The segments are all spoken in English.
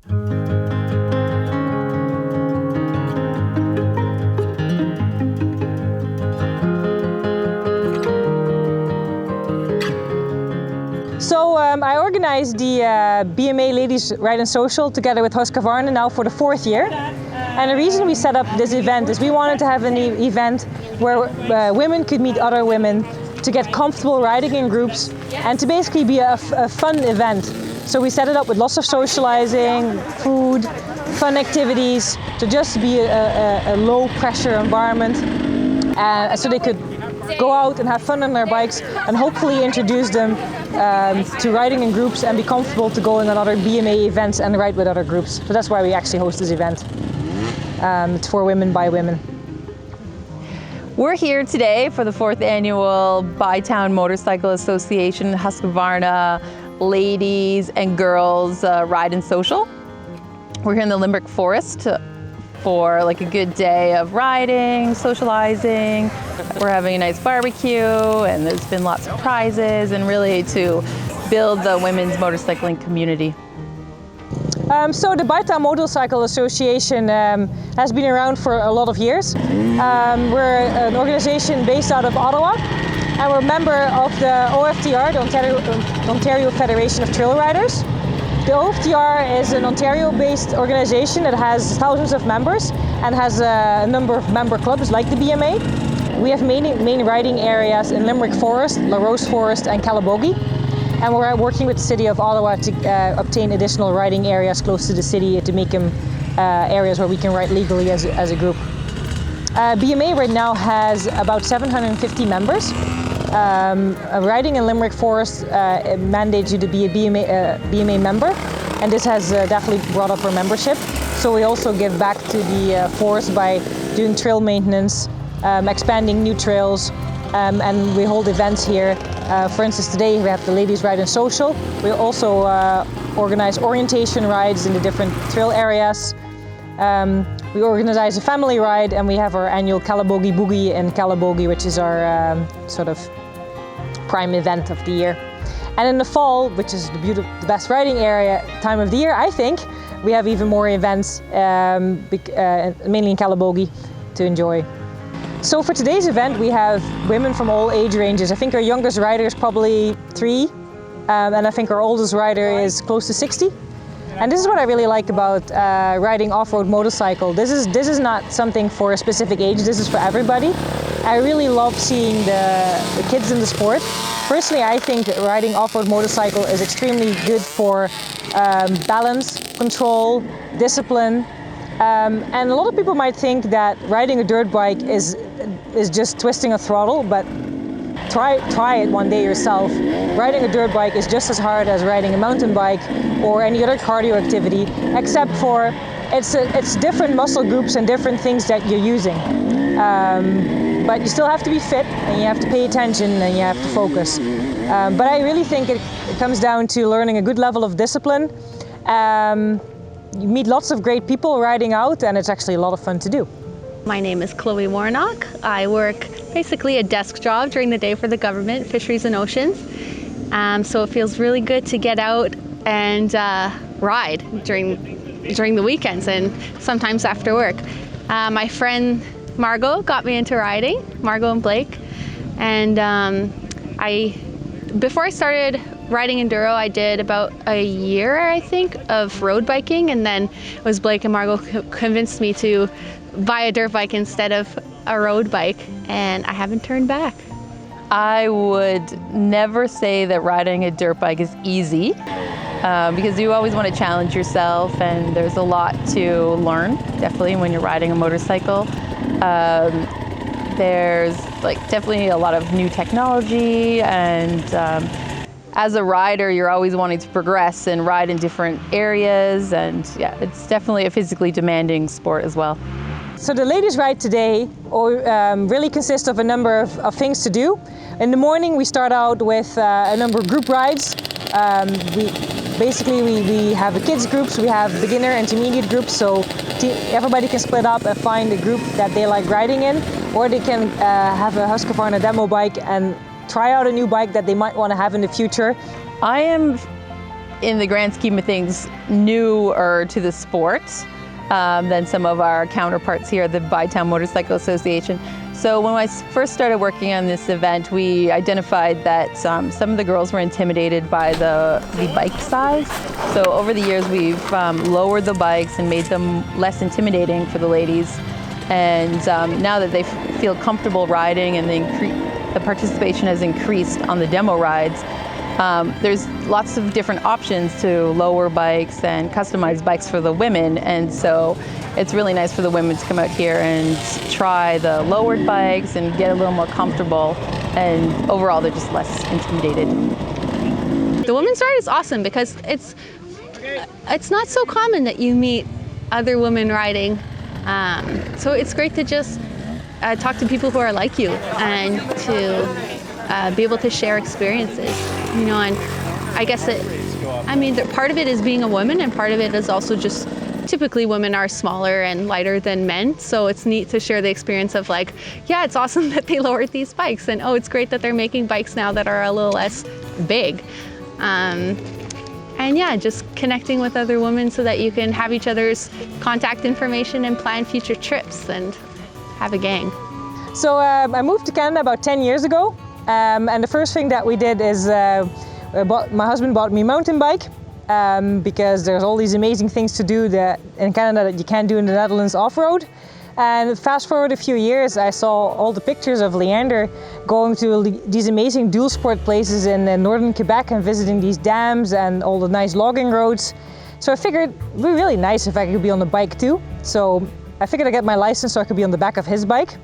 So I organized the BMA Ladies Ride and Social together with Husqvarna now for the 4th year. And the reason we set up this event is we wanted to have an event where women could meet other women, to get comfortable riding in groups, and to basically be a fun event. So we set it up with lots of socializing, food, fun activities, to just be a low pressure environment, so they could go out and have fun on their bikes and hopefully introduce them to riding in groups and be comfortable to going on other BMA events and ride with other groups. So that's why we actually host this event. It's for women by women. We're here today for the 4th annual Bytown Motorcycle Association Husqvarna Ladies and Girls Ride and Social. We're here in the Limerick Forest for like a good day of riding, socializing. We're having a nice barbecue, and there's been lots of prizes, and really to build the women's motorcycling community. So the Bytown Motorcycle Association has been around for a lot of years. We're an organization based out of Ottawa, and we're a member of the OFTR, the Ontario Federation of Trail Riders. The OFTR is an Ontario-based organization that has thousands of members and has a number of member clubs like the BMA. We have main riding areas in Limerick Forest, La Rose Forest and Calabogie. And we're working with the city of Ottawa to obtain additional riding areas close to the city to make them areas where we can ride legally as a group. BMA right now has about 750 members. Riding in Limerick Forest mandates you to be a BMA member, and this has definitely brought up our membership. So we also give back to the forest by doing trail maintenance, expanding new trails, and we hold events here. For instance, today we have the Ladies Ride and Social. We also organize orientation rides in the different trail areas. We organize a family ride, and we have our annual Calabogie Boogie in Calabogie, which is our sort of prime event of the year. And in the fall, which is the best riding area time of the year, I think, we have even more events, mainly in Calabogie, to enjoy. So for today's event, we have women from all age ranges. I think our youngest rider is probably 3, and I think our oldest rider is close to 60. And this is what I really like about riding off-road motorcycle. This is not something for a specific age, this is for everybody. I really love seeing the kids in the sport. Personally, I think that riding off-road motorcycle is extremely good for balance, control, discipline. And a lot of people might think that riding a dirt bike is just twisting a throttle, but try it one day yourself. Riding a dirt bike is just as hard as riding a mountain bike or any other cardio activity, except for it's different muscle groups and different things that you're using. But you still have to be fit, and you have to pay attention, and you have to focus. But I really think it comes down to learning a good level of discipline. You meet lots of great people riding out, and it's actually a lot of fun to do. My name is Chloe Warnock. I work basically a desk job during the day for the government, Fisheries and Oceans. So it feels really good to get out and ride during the weekends and sometimes after work. My friend Margot got me into riding, Margot and Blake. And before I started riding enduro, I did about a year, I think, of road biking, and then it was Blake and Margot who convinced me to buy a dirt bike instead of a road bike, and I haven't turned back. I would never say that riding a dirt bike is easy, because you always want to challenge yourself, and there's a lot to learn, definitely, when you're riding a motorcycle. There's definitely a lot of new technology, and as a rider, you're always wanting to progress and ride in different areas, and yeah, it's definitely a physically demanding sport as well. So the ladies' ride today really consists of a number of things to do. In the morning, we start out with a number of group rides. We have the kids groups, we have beginner, intermediate groups, so everybody can split up and find a group that they like riding in, or they can have a Husqvarna demo bike and try out a new bike that they might want to have in the future. I am in the grand scheme of things, newer to the sport than some of our counterparts here at the Bytown Motorcycle Association. So when I first started working on this event, we identified that some of the girls were intimidated by the bike size. So over the years, we've lowered the bikes and made them less intimidating for the ladies. And now that they feel comfortable riding and the participation has increased on the demo rides, there's lots of different options to lower bikes and customize bikes for the women. And so it's really nice for the women to come out here and try the lowered bikes and get a little more comfortable. And overall, they're just less intimidated. The women's ride is awesome because it's not so common that you meet other women riding. So it's great to just talk to people who are like you and to be able to share experiences, you know. And I guess part of it is being a woman, and part of it is also just typically women are smaller and lighter than men, so it's neat to share the experience of like, yeah, it's awesome that they lowered these bikes, and oh, it's great that they're making bikes now that are a little less big. And yeah, just connecting with other women so that you can have each other's contact information and plan future trips and have a gang. So I moved to Canada about 10 years ago, and the first thing that we did is my husband bought me a mountain bike because there's all these amazing things to do in Canada that you can't do in the Netherlands off-road. And fast forward a few years, I saw all the pictures of Leander going to these amazing dual sport places in northern Quebec and visiting these dams and all the nice logging roads. So I figured it would be really nice if I could be on the bike too. So I figured I'd get my license so I could be on the back of his bike.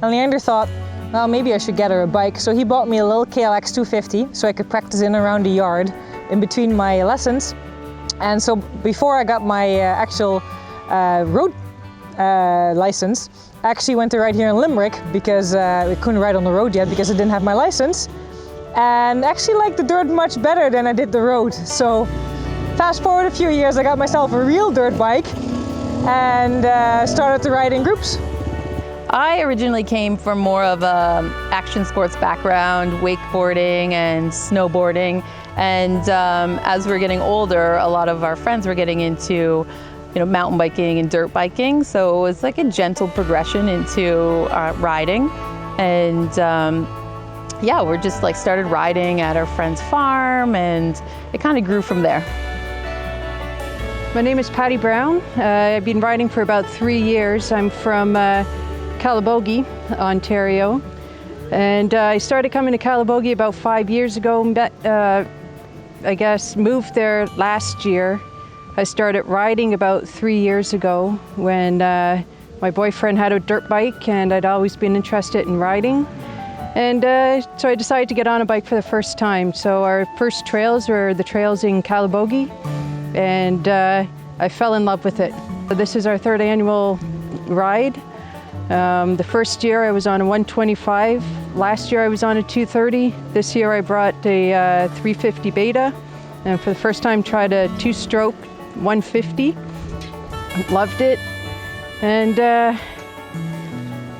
And Leander thought, well, maybe I should get her a bike. So he bought me a little KLX 250 so I could practice in around the yard in between my lessons. And so before I got my actual road license, I actually went to ride here in Limerick because I couldn't ride on the road yet because I didn't have my license, and actually liked the dirt much better than I did the road. So fast forward a few years, I got myself a real dirt bike and started to ride in groups. I originally came from more of a action sports background, wakeboarding and snowboarding, and as we're getting older, a lot of our friends were getting into mountain biking and dirt biking, so it was like a gentle progression into riding. And yeah, we're just like started riding at our friend's farm, and it kind of grew from there. My name is Patty Brown. I've been riding for about 3 years. I'm from Calabogie, Ontario, and I started coming to Calabogie about 5 years ago. Moved there last year. I started riding about 3 years ago when my boyfriend had a dirt bike, and I'd always been interested in riding. And so I decided to get on a bike for the first time. So our first trails were the trails in Calabogie, and I fell in love with it. This is our 3rd annual ride. The first year I was on a 125. Last year I was on a 230. This year I brought a 350 Beta, and for the first time tried a 2-stroke 150. Loved it. And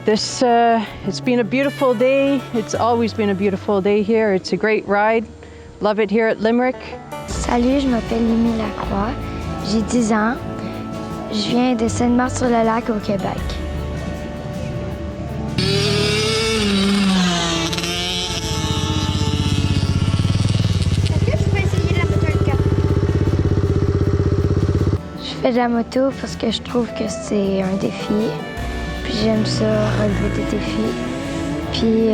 it's been a beautiful day. It's always been a beautiful day here. It's a great ride. Love it here at Limerick. Salut, je m'appelle Limmy Lacroix. J'ai 10 ans. Je viens de Sainte-Marthe-sur-le-Lac au Québec. Je fais de la moto parce que je trouve que c'est un défi. Puis j'aime ça, relever des défis. Puis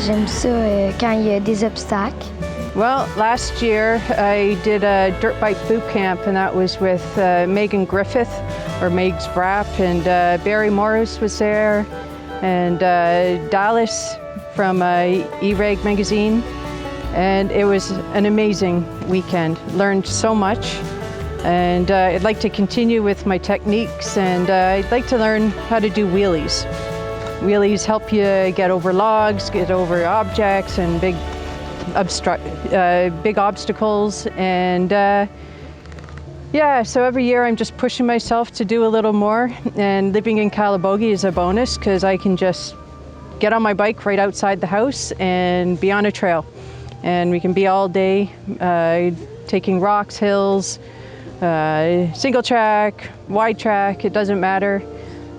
j'aime ça quand il y a des obstacles. Well, last year I did a dirt bike boot camp, and that was with Megan Griffith, or Megs Brap, and Barry Morris was there, and Dallas from E-Reg magazine. And it was an amazing weekend. Learned so much. And I'd like to continue with my techniques, and I'd like to learn how to do wheelies. Wheelies help you get over logs, get over objects and big obstacles. And yeah, so every year I'm just pushing myself to do a little more. And living in Calabogie is a bonus because I can just get on my bike right outside the house and be on a trail. and we can be all day taking rocks, hills, single track, wide track, it doesn't matter.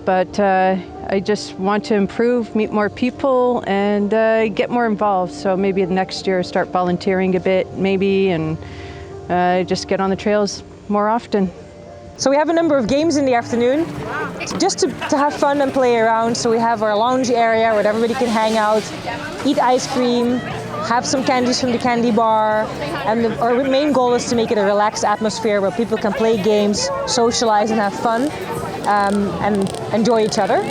But I just want to improve, meet more people, and get more involved. So maybe next year start volunteering a bit, maybe, and just get on the trails more often. So we have a number of games in the afternoon, just to have fun and play around. So we have our lounge area where everybody can hang out, eat ice cream, have some candies from the candy bar, and our main goal is to make it a relaxed atmosphere where people can play games, socialize and have fun, and enjoy each other.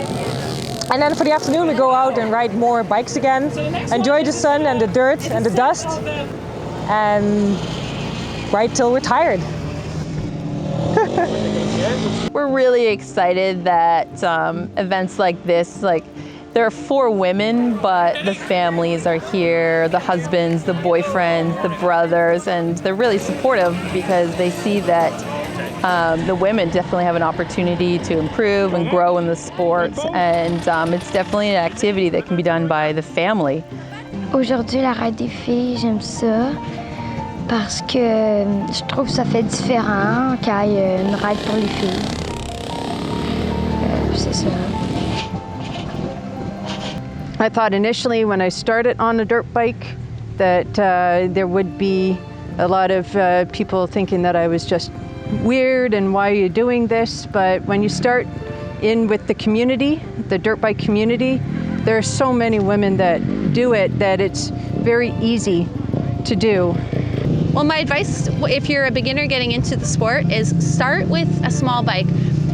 And then for the afternoon we go out and ride more bikes again, enjoy the sun and the dirt and the dust, and ride till we're tired. We're really excited that events like this, there are 4 women, but the families are here, the husbands, the boyfriends, the brothers, and they're really supportive because they see that the women definitely have an opportunity to improve and grow in the sport, and it's definitely an activity that can be done by the family. Aujourd'hui, la ride des filles, j'aime ça parce que je trouve que ça fait différent quand il y a une ride pour les filles. C'est ça. I thought initially when I started on a dirt bike that there would be a lot of people thinking that I was just weird and why are you doing this? But when you start in with the community, the dirt bike community, there are so many women that do it that it's very easy to do. Well, my advice, if you're a beginner getting into the sport, is start with a small bike.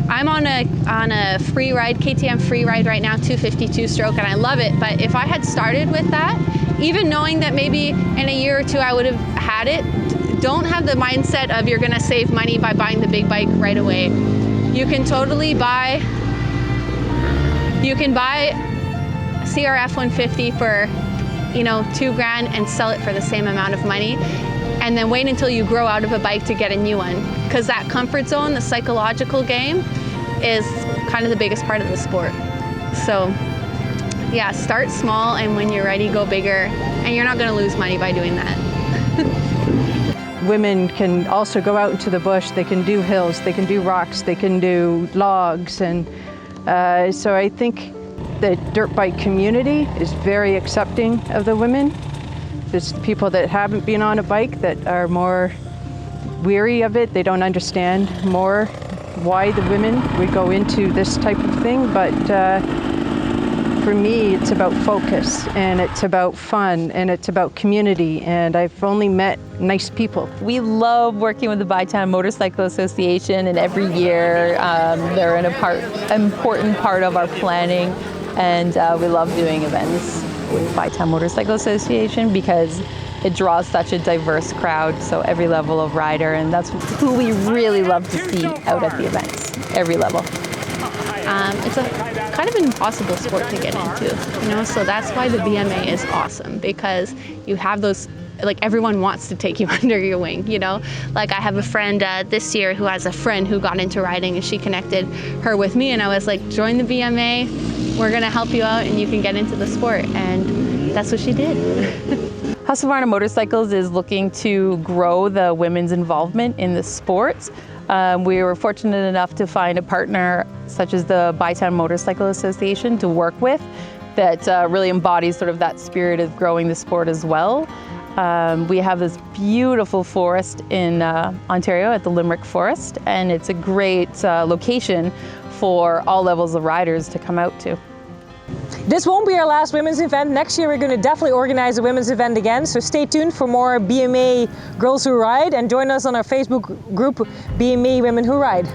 I'm on a free ride, KTM free ride right now, 252 stroke, and I love it. But if I had started with that, even knowing that maybe in a year or 2 I would have had it, don't have the mindset of you're gonna save money by buying the big bike right away. You can totally buy a CRF 150 for, $2 grand and sell it for the same amount of money. And then wait until you grow out of a bike to get a new one. Because that comfort zone, the psychological game, is kind of the biggest part of the sport. So yeah, start small, and when you're ready, go bigger. And you're not gonna lose money by doing that. Women can also go out into the bush, they can do hills, they can do rocks, they can do logs. And so I think the dirt bike community is very accepting of the women. There's people that haven't been on a bike that are more weary of it. They don't understand more why the women would go into this type of thing. But for me, it's about focus, and it's about fun, and it's about community, and I've only met nice people. We love working with the Bytown Motorcycle Association, and every year they're an important part of our planning, and we love doing events with Bytown Motorcycle Association because it draws such a diverse crowd, so every level of rider, and that's who we really love to see out at the events, every level. It's a kind of impossible sport to get into, so that's why the BMA is awesome, because you have those, everyone wants to take you under your wing, I have a friend this year who has a friend who got into riding, and she connected her with me, and I was like, join the BMA, we're gonna help you out and you can get into the sport, and that's what she did. Husqvarna Motorcycles is looking to grow the women's involvement in the sport. We were fortunate enough to find a partner such as the Bytown Motorcycle Association to work with that really embodies sort of that spirit of growing the sport as well. We have this beautiful forest in Ontario at the Limerick Forest, and it's a great location for all levels of riders to come out to. This won't be our last women's event. Next year we're going to definitely organize a women's event again, so stay tuned for more BMA Girls Who Ride, and join us on our Facebook group BMA Women Who Ride.